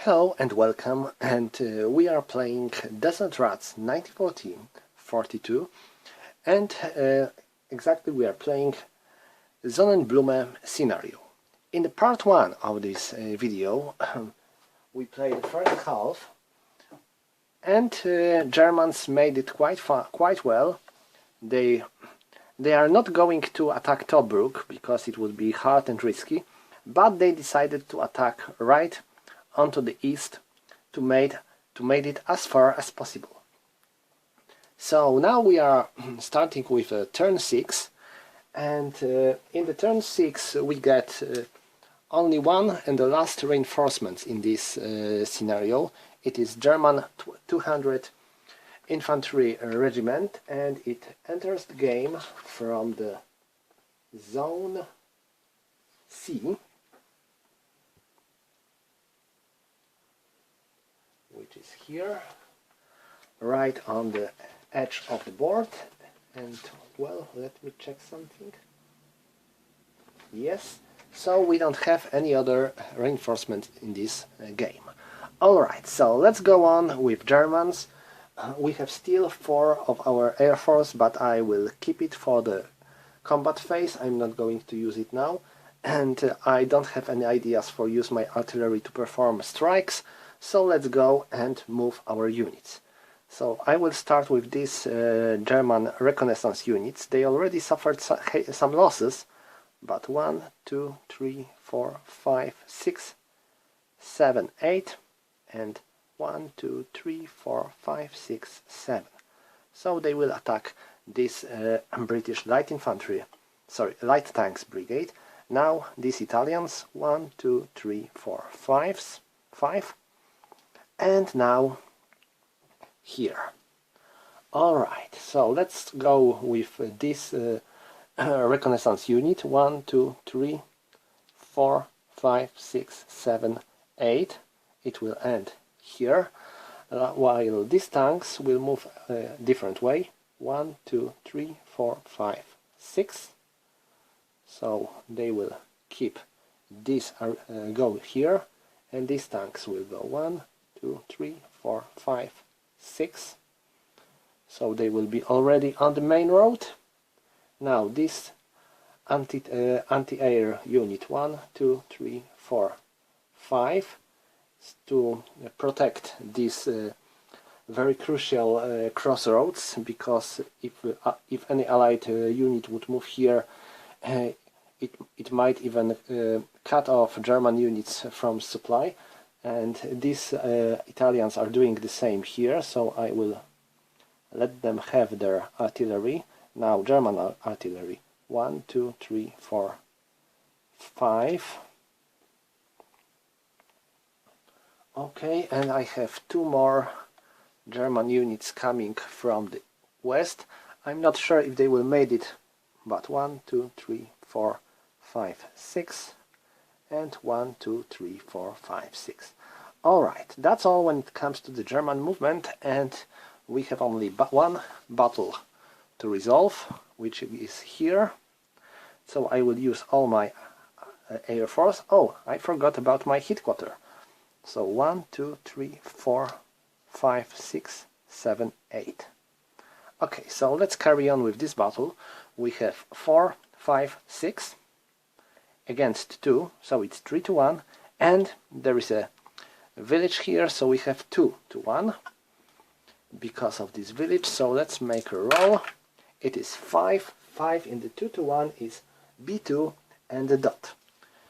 Hello and welcome, and we are playing Desert Rats 1914-42, and exactly we are playing Sonnenblume scenario. In the part 1 of this video we played the first half, and Germans made it quite well. They are not going to attack Tobruk because it would be hard and risky, but they decided to attack right onto the east to make it as far as possible. So now we are starting with turn 6, and in the turn 6 we get only one and the last reinforcement in this scenario. It is German 200 infantry regiment, and it enters the game from the zone C, which is here, right on the edge of the board. And well, let me check something. Yes, so we don't have any other reinforcement in this game. Alright, so let's go on with Germans. We have still 4 of our air force, but I will keep it for the combat phase. I'm not going to use it now, and I don't have any ideas for use my artillery to perform strikes. So let's go and move our units. So I will start with these German reconnaissance units. They already suffered some losses, but 1, 2, 3, 4, 5, 6, 7, 8, and 1, 2, 3, 4, 5, 6, 7. So they will attack this British light tanks brigade. Now these Italians, 1, 2, 3, 4, 5. And now here. Alright, so let's go with this reconnaissance unit. 1, 2, 3, 4, 5, 6, 7, 8. It will end here, while these tanks will move a different way. 1, 2, 3, 4, 5, 6. So they will keep this go here, and these tanks will go 1, 2, 3, 4, 5, 6. So they will be already on the main road. Now this anti-air unit 1, 2, 3, 4, 5 to protect these very crucial crossroads, because if any allied unit would move here, it might even cut off German units from supply. And these Italians are doing the same here, so I will let them have their artillery. Now German artillery. 1, 2, 3, 4, 5. Okay, and I have 2 more German units coming from the west. I'm not sure if they will make it, but 1, 2, 3, 4, 5, 6. And 1, 2, 3, 4, 5, 6. Alright, that's all when it comes to the German movement, and we have only one battle to resolve, which is here. So I will use all my air force. Oh, I forgot about my headquarter. So 1, 2, 3, 4, 5, 6, 7, 8. Okay, so let's carry on with this battle. We have 4, 5, 6 against 2, so it's 3 to 1, and there is a village here, so we have 2 to 1 because of this village. So let's make a roll. It is 5 in the 2 to 1 is B2 and the dot.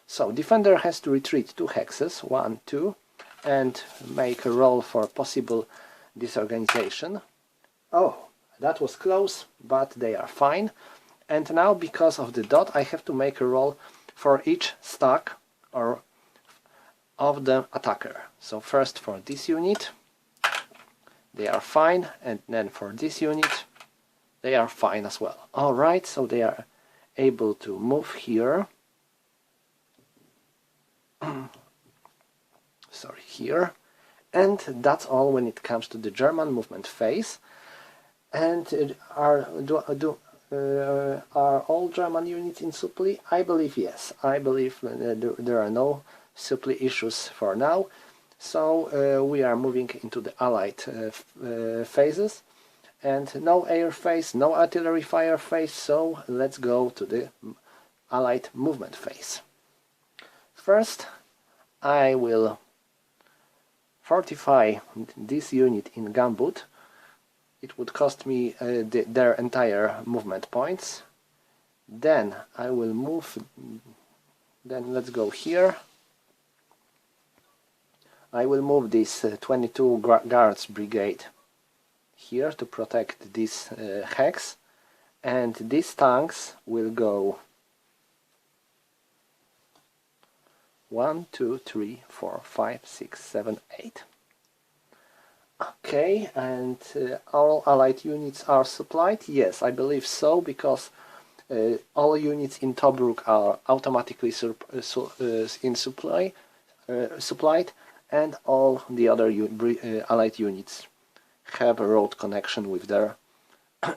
So defender has to retreat 2 hexes, 1, 2, and make a roll for possible disorganization. Oh, that was close, but they are fine. And now, because of the dot, I have to make a roll for each stack or of the attacker. So first for this unit, they are fine, and then for this unit, they are fine as well. Alright, so they are able to move here. Sorry, here. And that's all when it comes to the German movement phase. And are all German units in supply? I believe yes. I believe there are no supply issues for now. So we are moving into the Allied phases, and no air phase, no artillery fire phase, so let's go to the Allied movement phase. First, I will fortify this unit in gunboat. It would cost me their entire movement points. Then I will move, then let's go here. I will move this 22 Guards Brigade here to protect this hex, and these tanks will go 1, 2, 3, 4, 5, 6, 7, 8. Okay, and all Allied units are supplied? Yes, I believe so, because all units in Tobruk are automatically supplied, and all the other Allied units have a road connection with their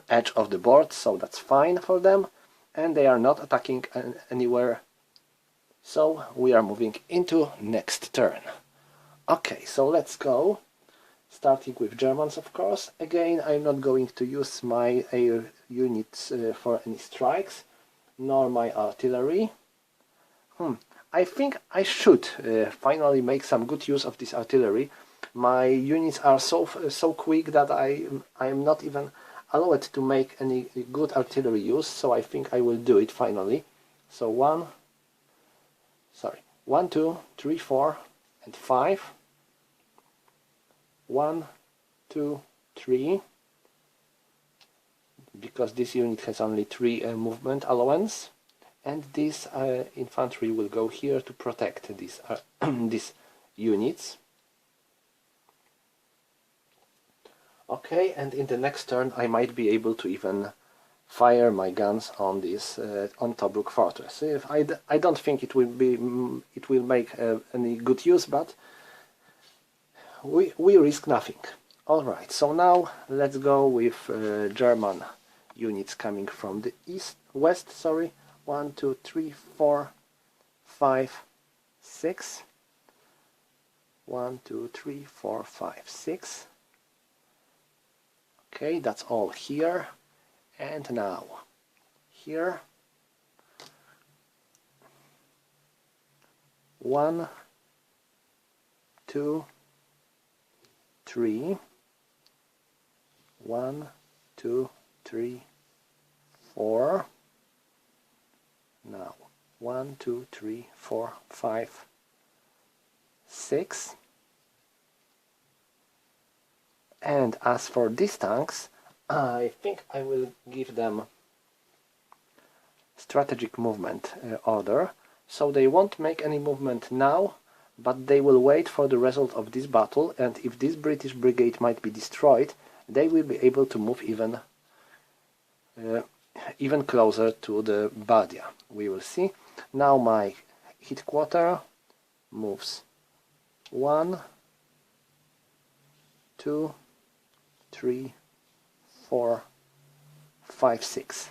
edge of the board, so that's fine for them, and they are not attacking anywhere. So we are moving into next turn. Okay, so let's go. Starting with Germans, of course. Again, I'm not going to use my air units for any strikes, nor my artillery. I think I should finally make some good use of this artillery. My units are so quick that I am not even allowed to make any good artillery use, so I think I will do it finally. So 1, 2, 3, 4, and 5. 1, 2, 3, because this unit has only 3 movement allowance, and this infantry will go here to protect these these units. Okay, and in the next turn I might be able to even fire my guns on this on Tobruk fortress. If I don't think it will make any good use, but we risk nothing. Alright, so now let's go with German units coming from the west. 1, 2, 3, 4, 5, 6. 1, 2, 3, 4, 5, 6. Okay, that's all here. And now here 1, 2, 3. 1, 2, 3, 4. Now 1, 2, 3, 4, 5, 6. And as for these tanks, I think I will give them strategic movement order, so they won't make any movement now, but they will wait for the result of this battle, and if this British brigade might be destroyed, they will be able to move even closer to the Badia. We will see. Now my headquarter moves 1, 2, 3, 4, 5, 6.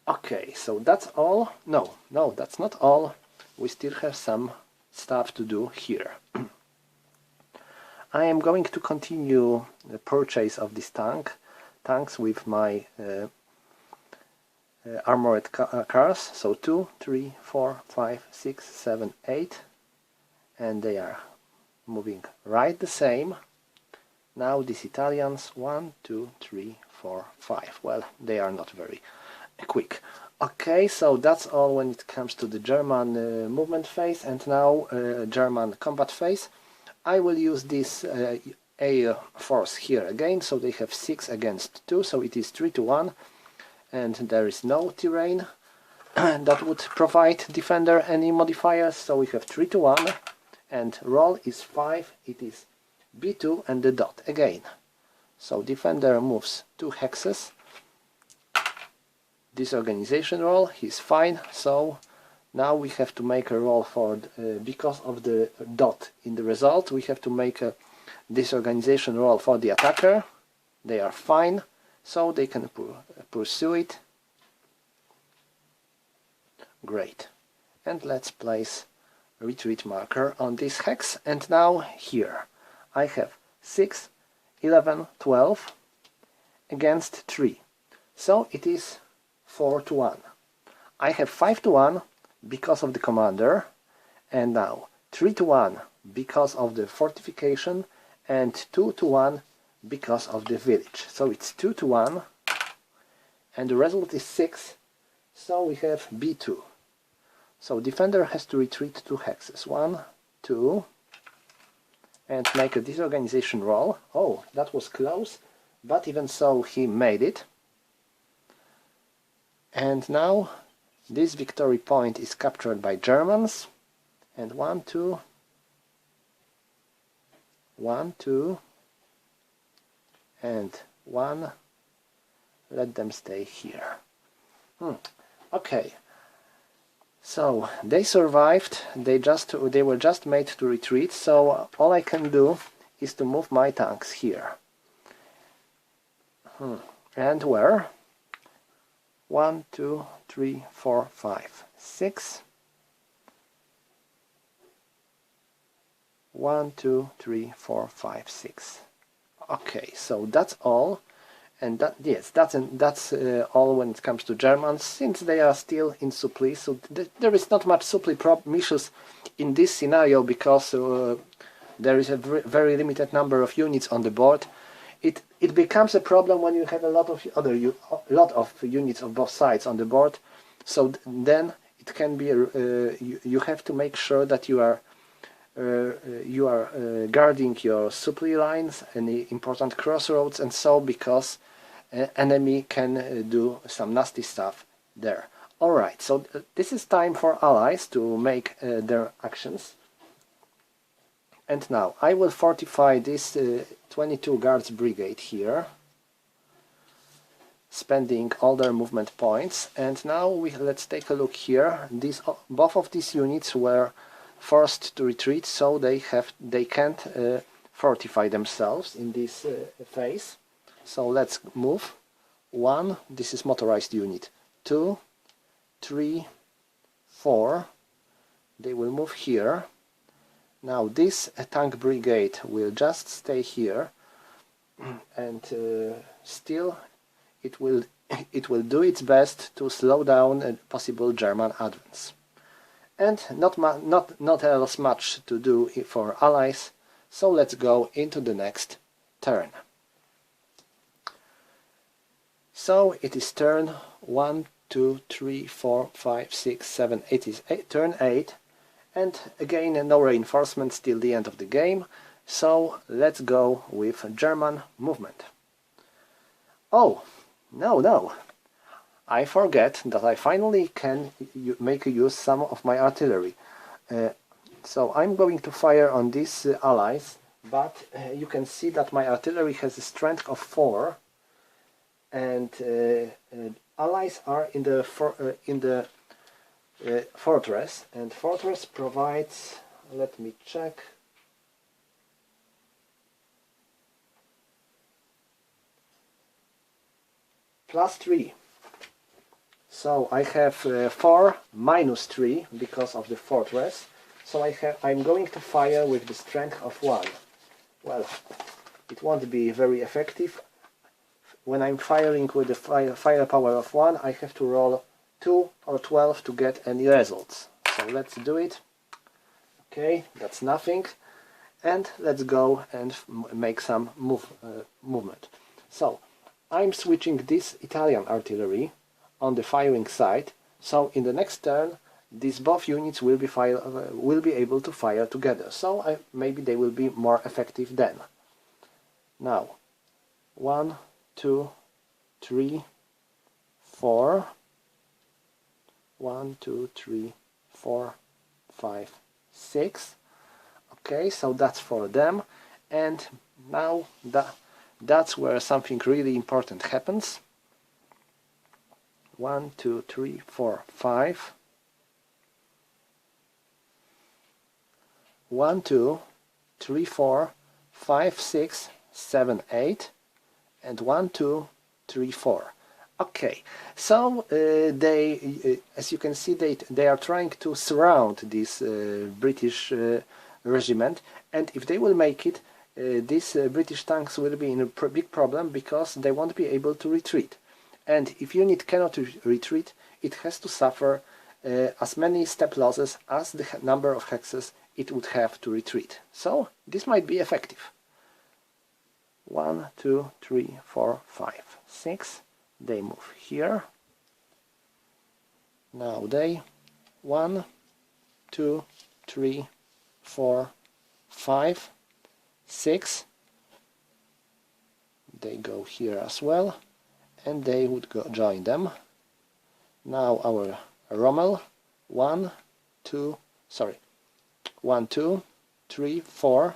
Okay, so that's all. No, that's not all. We still have some stuff to do here. I am going to continue the purchase of this tanks with my armored cars. So 2, 3, 4, 5, 6, 7, 8, and they are moving right the same. Now these Italians, 1, 2, 3, 4, 5. Well, they are not very quick. Okay, so that's all when it comes to the German movement phase, and now German combat phase. I will use this air force here again, so they have 6 against 2, so it is 3 to 1, and there is no terrain that would provide defender any modifiers, so we have 3 to 1, and roll is 5, it is B2 and the dot again. So defender moves 2 hexes. Disorganization roll, he's fine, so now we have to make a roll for, because of the dot in the result, we have to make a disorganization roll for the attacker. They are fine, so they can pursue it. Great. And let's place retreat marker on this hex, and now here I have 6, 11, 12 against 3. So it is 4 to 1. I have 5 to 1 because of the commander, and now 3 to 1 because of the fortification, and 2 to 1 because of the village. So it's 2 to 1, and the result is 6, so we have B2. So defender has to retreat 2 hexes. 1, 2, and make a disorganization roll. Oh, that was close, but even so he made it. And now this victory point is captured by Germans. And 1, 2, 1, 2, and 1. Let them stay here. Okay. So they survived. They were just made to retreat. So all I can do is to move my tanks here. And where? 1, 2, 3, 4, 5, 6. 1, 2, 3, 4, 5, 6. Okay, so that's all, and that's all when it comes to Germans, since they are still in supply. So there is not much supply issues in this scenario, because there is a very limited number of units on the board. It becomes a problem when you have a lot of units of both sides on the board. So then it can be you have to make sure that you are guarding your supply lines, any important crossroads and so, because enemy can do some nasty stuff there. Alright, so this is time for allies to make their actions. And now I will fortify this 22 guards brigade here, spending all their movement points. And now let's take a look here. Both of these units were forced to retreat, so they can't fortify themselves in this phase. So let's move. 1, this is motorized unit. 2, 3, 4. They will move here. Now this tank brigade will just stay here, and still it will do its best to slow down a possible German advance. And not else much to do for allies, so let's go into the next turn. So it is turn 1, 2, 3, 4, 5, 6, 7, 8 is turn 8, and again no reinforcements till the end of the game, so let's go with German movement. Oh, no, I forget that I finally can make use some of my artillery. So I'm going to fire on these allies, but you can see that my artillery has a strength of 4, and allies are in the fortress, and fortress provides, let me check, +3. So I have 4 -3 because of the fortress. So I'm going to fire with the strength of 1. Well, it won't be very effective. When I'm firing with the firepower of 1, I have to roll 2 or 12 to get any results. So let's do it. Okay, that's nothing. And let's go and make some movement. So I'm switching this Italian artillery on the firing side. So in the next turn, these both units will be able to fire together. So maybe they will be more effective then. Now, 1, 2, 3, 4. 1, 2, 3, 4, 5, 6. Okay, so that's for them. And now that's where something really important happens. 1, 2, 3, 4, 5. 1, 2, 3, 4, 5, 6, 7, 8. And 1, 2, 3, 4. Okay, so as you can see, they are trying to surround this British regiment, and if they will make it, these British tanks will be in a big problem because they won't be able to retreat. And if unit cannot retreat, it has to suffer as many step losses as the number of hexes it would have to retreat. So this might be effective. 1, 2, 3, 4, 5, 6. They move here. Now they 1, 2, 3, 4, 5, 6. They go here as well, and they would join them. Now our Rommel 1, 2, 3, 4,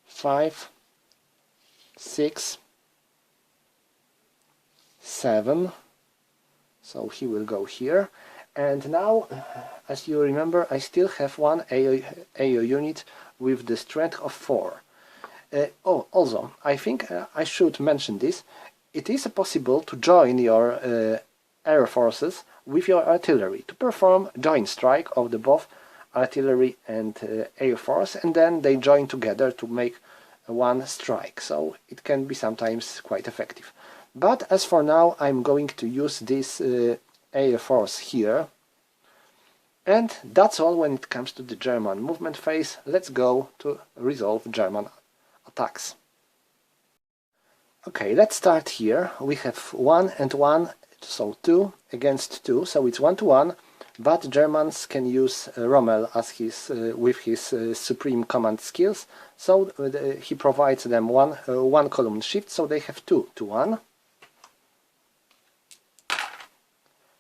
5, 6, 7, so he will go here. And now, as you remember, I still have one AO unit with the strength of 4. Also, I think I should mention this. It is possible to join your air forces with your artillery to perform joint strike of the both artillery and air force, and then they join together to make one strike. So it can be sometimes quite effective. But as for now, I'm going to use this air force here. And that's all when it comes to the German movement phase. Let's go to resolve German attacks. Okay, let's start here. We have 1 and 1, so 2 against 2, so it's 1 to 1. But Germans can use Rommel as with his supreme command skills, so he provides them one column shift, so they have 2 to 1.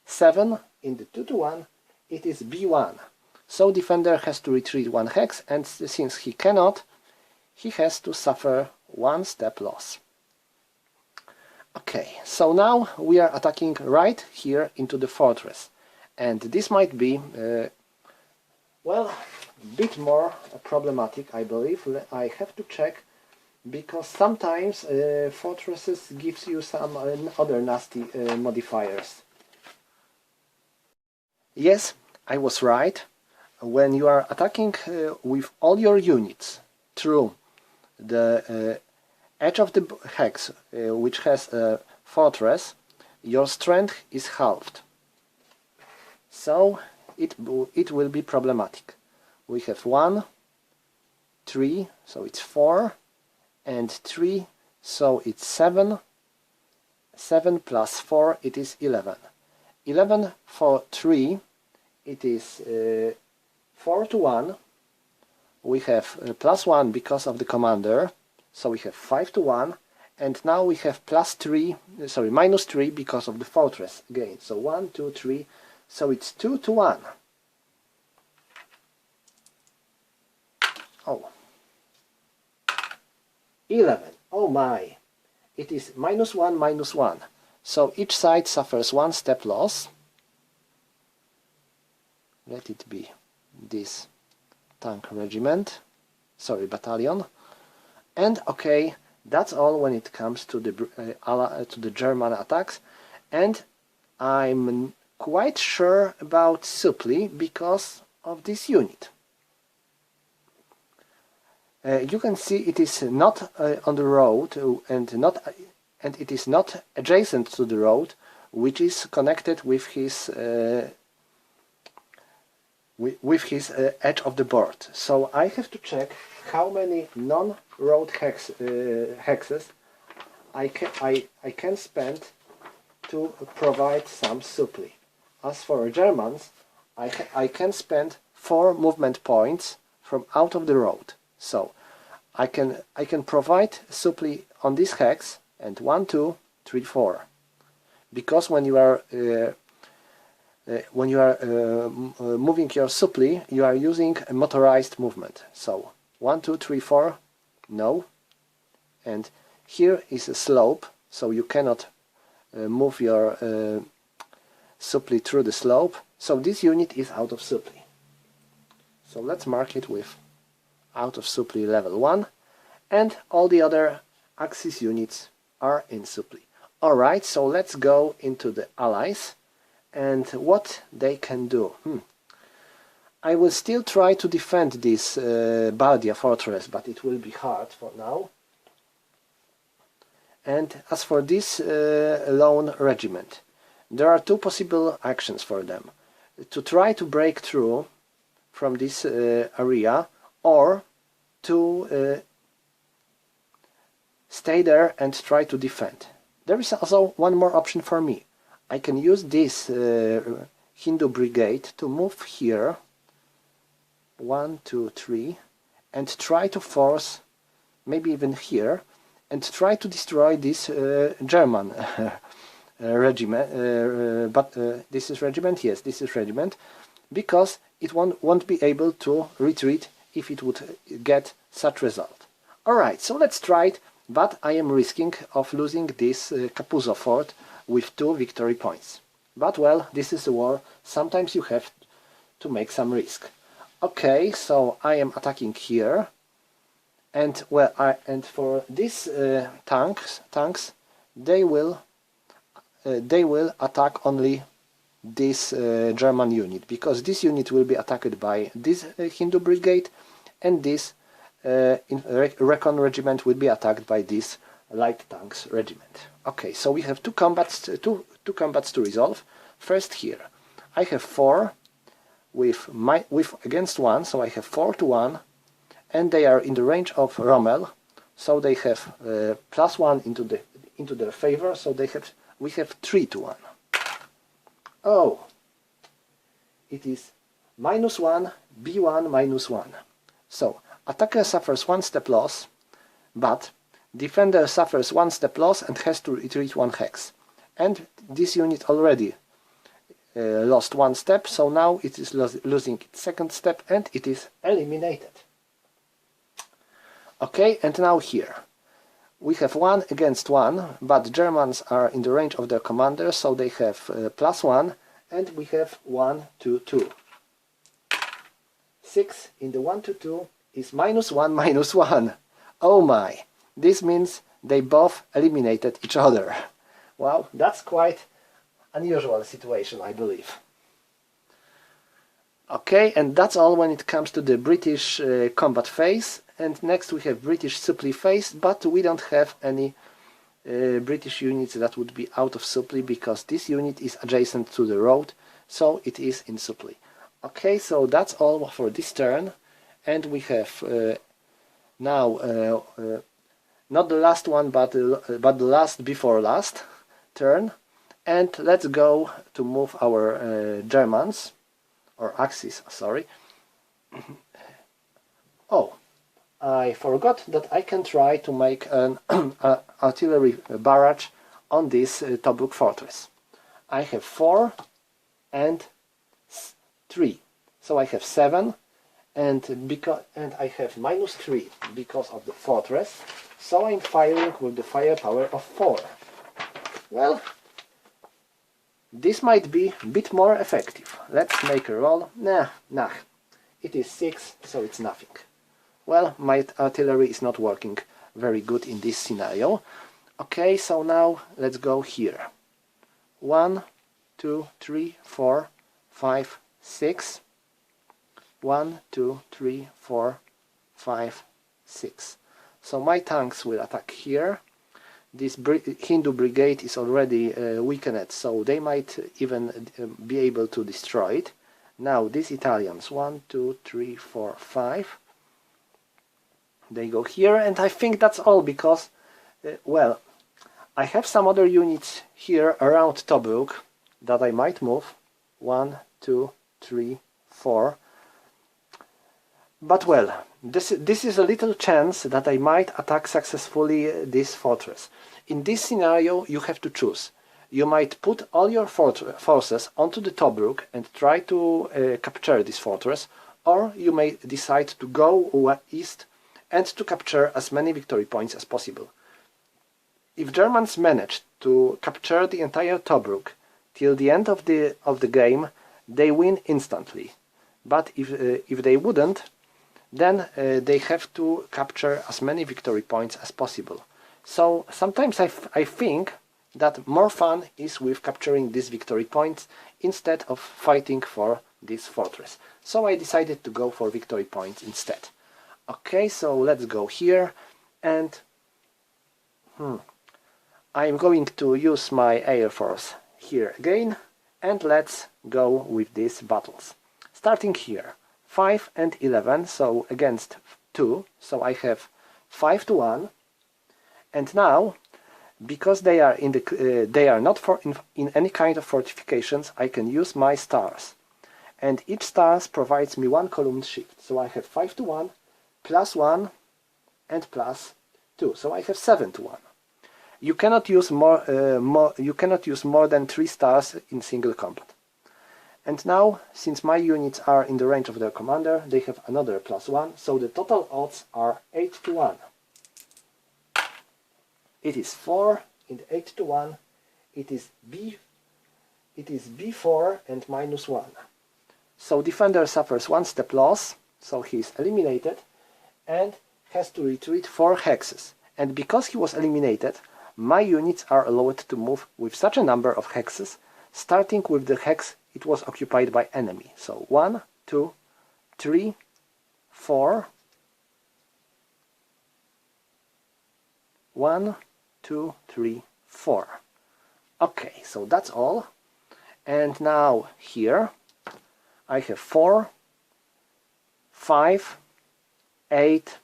7 in the 2 to 1, it is B1. So defender has to retreat 1 hex, and since he cannot, he has to suffer 1 step loss. Okay, so now we are attacking right here into the fortress. And this might be, well, a bit more problematic, I believe. I have to check, because sometimes fortresses gives you some other nasty modifiers. Yes, I was right. When you are attacking with all your units through the edge of the hex, which has a fortress, your strength is halved. So it will be problematic. We have 1, 3, so it's 4, and 3, so it's 7. 7 plus 4, it is 11. 11 for 3, it is 4 to 1. We have plus 1 because of the commander, so we have 5 to 1. And now we have minus 3 because of the fortress again. So 1, 2, 3. So it's 2 to 1. Oh. 11. Oh my. It is minus 1, minus 1. So each side suffers 1 step loss. Let it be this tank regiment. Battalion. And okay, that's all when it comes to the German attacks. And I'm quite sure about Supply because of this unit. You can see it is not on the road and it is not adjacent to the road, which is connected with his edge of the board. So I have to check how many non-road hexes I can spend to provide some supply. As for Germans, I can spend 4 movement points from out of the road. So I can provide supply on this hex and 1, 2, 3, 4. Because when you are moving your supply, you are using a motorized movement. So 1, 2, 3, 4, no. And here is a slope, so you cannot move your supply through the slope. So this unit is out of supply. So let's mark it with out of supply level 1, and all the other Axis units are in supply. Alright, so let's go into the allies and what they can do. I will still try to defend this Baldia fortress, but it will be hard for now. And as for this lone regiment, there are two possible actions for them. To try to break through from this area, or to stay there and try to defend. There is also one more option for me. I can use this Hindu brigade to move here, 1, 2, 3, and try to force, maybe even here, and try to destroy this German regiment. But this is regiment? Yes, this is regiment, because it won't be able to retreat if it would get such result. Alright, so let's try it, but I am risking of losing this Capuzzo fort with 2 victory points. But well, this is a war, sometimes you have to make some risk. Okay, so I am attacking here, and well, and for these tanks, they will attack only this German unit, because this unit will be attacked by this Hindu brigade, and this Recon regiment will be attacked by this light tanks regiment. Okay, so we have two combats to resolve. First here, I have 4 with against 1, so I have 4 to 1, and they are in the range of Rommel, so they have +1 into their favor, so we have 3 to 1. Oh, it is -1, B1, -1. So attacker suffers 1 step loss, but defender suffers 1 step loss and has to retreat 1 hex. And this unit already lost 1 step, so now it is losing its 2nd step and it is eliminated. Okay, and now here we have 1 against 1, but Germans are in the range of their commander, so they have +1, and we have 1 to 2. 6 in the 1 to 2 is -1, -1. Oh my! This means they both eliminated each other. Wow, that's quite unusual situation, I believe. Okay, and that's all when it comes to the British combat phase. And next we have British supply phase, but we don't have any British units that would be out of supply, because this unit is adjacent to the road, so it is in supply. Okay, so that's all for this turn, and we have now not the last one, but the last before last turn, and let's go to move our Germans, or Axis, sorry. Oh, I forgot that I can try to make an artillery barrage on this Tobruk fortress. I have 4 and 3, so I have 7, and I have -3 because of the fortress, so I'm firing with the firepower of 4. Well, this might be a bit more effective. Let's make a roll. Nah, it is 6, so it's nothing. Well, my artillery is not working very good in this scenario. Okay, so now let's go here. 1, 2, 3, 4, 5, 6. 1, 2, 3, 4, 5, 6. So my tanks will attack here. This Hindu brigade is already weakened, so they might even be able to destroy it. Now these Italians, 1, 2, 3, 4, 5. They go here, and I think that's all, because, well, I have some other units here around Tobruk that I might move. 1, 2, 3, 4. But well, this is a little chance that I might attack successfully this fortress. In this scenario you have to choose. You might put all your forces onto the Tobruk and try to capture this fortress, or you may decide to go east and to capture as many victory points as possible. If Germans manage to capture the entire Tobruk till the end of the game, they win instantly. But if they wouldn't, then they have to capture as many victory points as possible. So sometimes I think that more fun is with capturing these victory points instead of fighting for this fortress. So I decided to go for victory points instead. Okay, so let's go here, and I'm going to use my Air Force here again, and let's go with these battles. Starting here, 5 and 11, so against 2, so I have 5 to 1, and now, because they are not in any kind of fortifications, I can use my stars. And each stars provides me 1 column shift, so I have 5 to 1, plus 1, and plus 2, so I have 7 to 1. You cannot use more than 3 stars in single combat. And now, since my units are in the range of their commander, they have another plus 1, so the total odds are 8 to 1. It is 4 and 8 to 1. It is B4 and minus 1. So defender suffers 1 step loss, so he is eliminated, and has to retreat 4 hexes. And because he was eliminated, my units are allowed to move with such a number of hexes, starting with the hex it was occupied by enemy. So 1, 2, 3, 4, 1, 2, 3, 4. Okay, so that's all. And now here I have 4, 5, 8,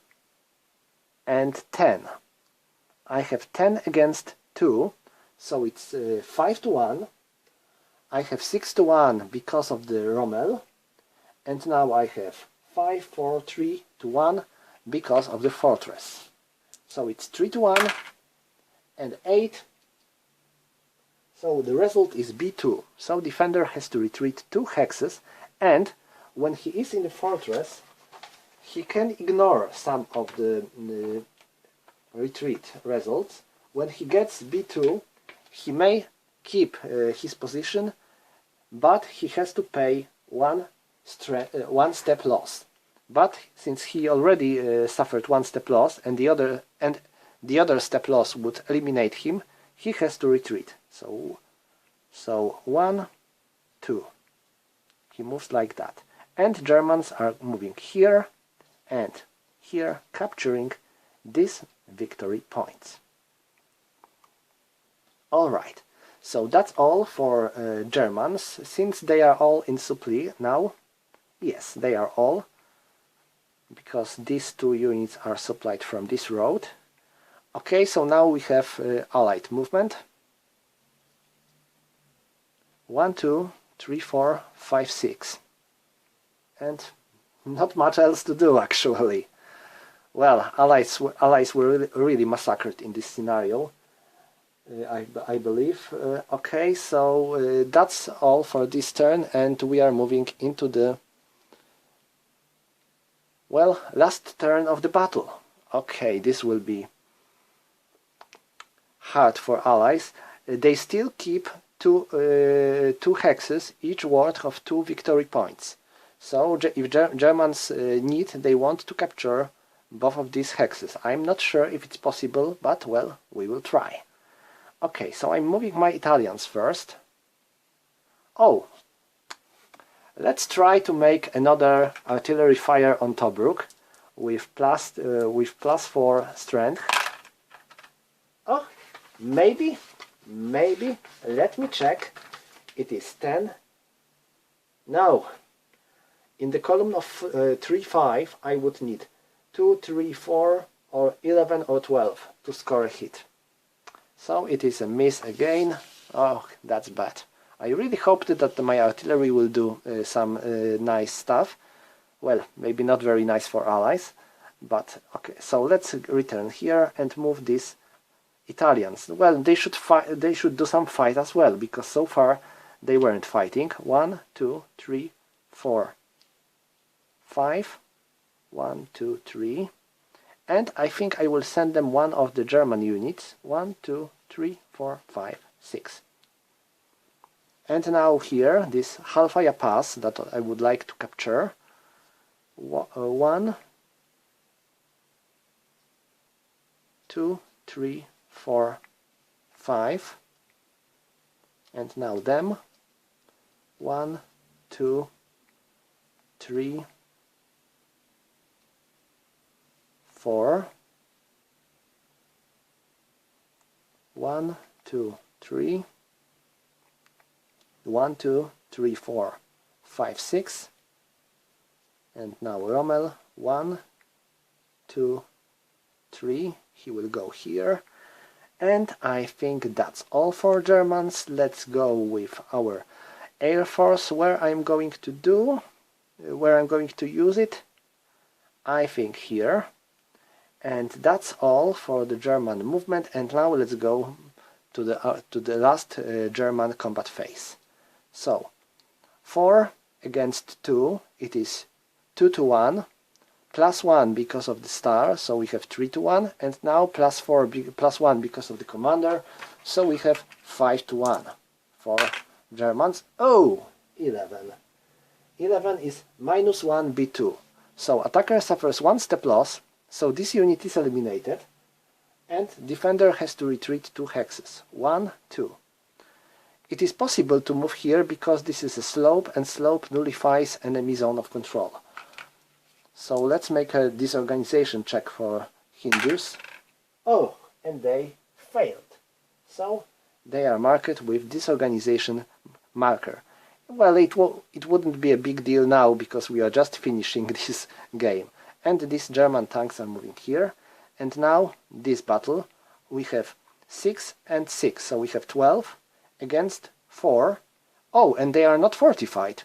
and 10. I have 10 against 2, so it's 5 to 1. I have 6 to 1 because of the Rommel, and now I have 5, 4, 3 to 1 because of the fortress. So it's 3 to 1 and 8. So the result is B2. So defender has to retreat 2 hexes, and when he is in the fortress, he can ignore some of the retreat results. When he gets B2, he may keep his position, but he has to pay one step loss. But since he already suffered 1 step loss, and the other step loss would eliminate him, he has to retreat. So 1, 2. He moves like that. And Germans are moving here and here, capturing these victory points. Alright, so that's all for Germans, since they are all in supply now. Yes, they are all, because these 2 units are supplied from this road. Okay, so now we have Allied movement. 1, 2, 3, 4, 5, 6. And not much else to do, actually. Well, allies were really massacred in this scenario, I believe. Okay, so that's all for this turn, and we are moving into the, well, last turn of the battle. Okay, this will be hard for allies. They still keep two hexes, each worth of 2 victory points. So if Germans they want to capture both of these hexes. I'm not sure if it's possible, but well, we will try. Okay, so I'm moving my Italians first. Oh, let's try to make another artillery fire on Tobruk with plus 4 strength. Oh, maybe, let me check. It is 10. No, in the column of 3, 5, I would need 2, 3, 4, or 11 or 12 to score a hit. So it is a miss again. Oh, that's bad. I really hoped that my artillery will do some nice stuff. Well, maybe not very nice for allies, but okay. So let's return here and move these Italians. Well, they should do some fight as well, because so far they weren't fighting. 1, 2, 3, 4, 5. 1, 2, 3, and I think I will send them one of the German units. 1, 2, 3, 4, 5, 6. And now here, this Halfaya Pass that I would like to capture. 1, 2, 3, 4, 5. and now them. 1, 2, 3, 4. 1, 2, 3. 1, 2, 3, 4, 5, 6. And now Rommel. 1, 2, 3. He will go here. And I think that's all for Germans. Let's go with our Air Force, where I'm going to use it. I think here. And that's all for the German movement. And now let's go to the last German combat phase. So 4 against 2, it is 2 to 1, plus 1 because of the star, so we have 3 to 1, and now plus 1 because of the commander, so we have 5 to 1 for Germans. Oh, 11. 11 is minus 1 B2. So attacker suffers 1 step loss, so this unit is eliminated, and defender has to retreat 2 hexes. 1, 2. It is possible to move here because this is a slope, and slope nullifies enemy zone of control. So let's make a disorganization check for Hindus. Oh, and they failed. So they are marked with disorganization marker. Well, it wouldn't be a big deal now because we are just finishing this game. And these German tanks are moving here. And now this battle, we have 6 and 6, so we have 12 against 4. Oh, and they are not fortified.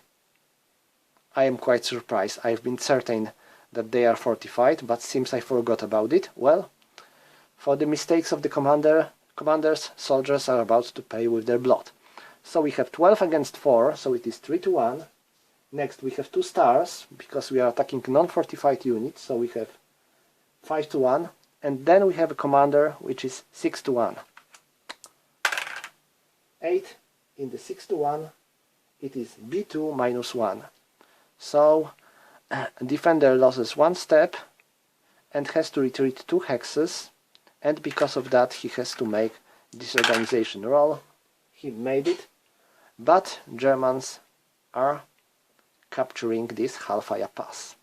I am quite surprised. I've been certain that they are fortified, but seems I forgot about it. Well, for the mistakes of the commanders, soldiers are about to pay with their blood. So we have 12 against 4, so it is 3 to 1. Next we have 2 stars, because we are attacking non-fortified units, so we have 5 to 1. And then we have a commander, which is 6 to 1. 8 in the 6 to 1, it is B2 minus 1. So defender loses 1 step and has to retreat 2 hexes, and because of that he has to make disorganization roll. He made it, but Germans are capturing this Halfaya Pass.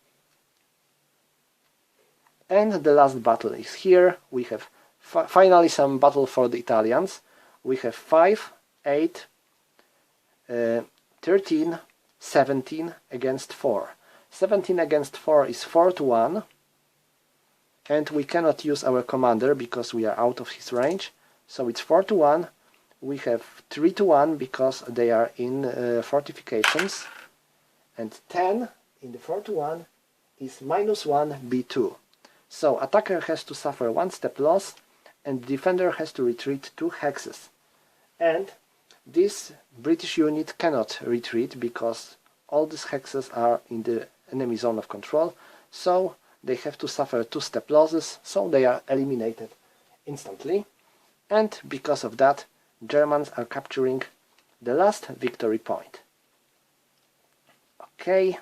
And the last battle is here. We have finally some battle for the Italians. We have 5, 8, 13, 17 against 4. 17 against 4 is 4 to 1, and we cannot use our commander because we are out of his range, so it's 4 to 1. We have 3 to 1 because they are in fortifications, and 10 in the 4 to 1 is minus 1 B2. So attacker has to suffer 1 step loss, and defender has to retreat 2 hexes. And this British unit cannot retreat because all these hexes are in the enemy zone of control, so they have to suffer 2 step losses, so they are eliminated instantly. And because of that, Germans are capturing the last victory point. Okay,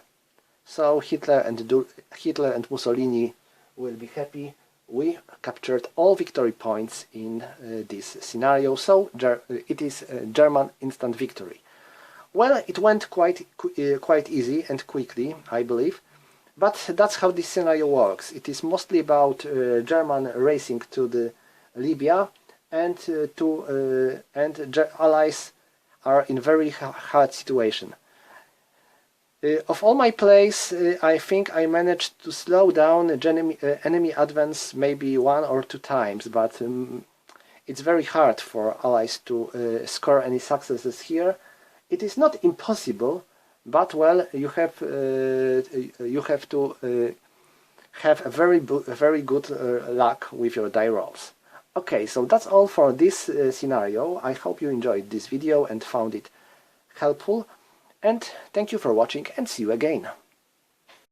so Hitler and Mussolini will be happy. We captured all victory points in this scenario, so it is a German instant victory. Well, it went quite easy and quickly, I believe, but that's how this scenario works. It is mostly about German racing to the Libya, and allies are in very hard situation. Of all my plays, I think I managed to slow down enemy advance maybe 1 or 2 times, but it's very hard for allies to score any successes here. It is not impossible, but well, you have to have a very good luck with your die rolls. Okay, so that's all for this scenario. I hope you enjoyed this video and found it helpful. And thank you for watching, and see you again.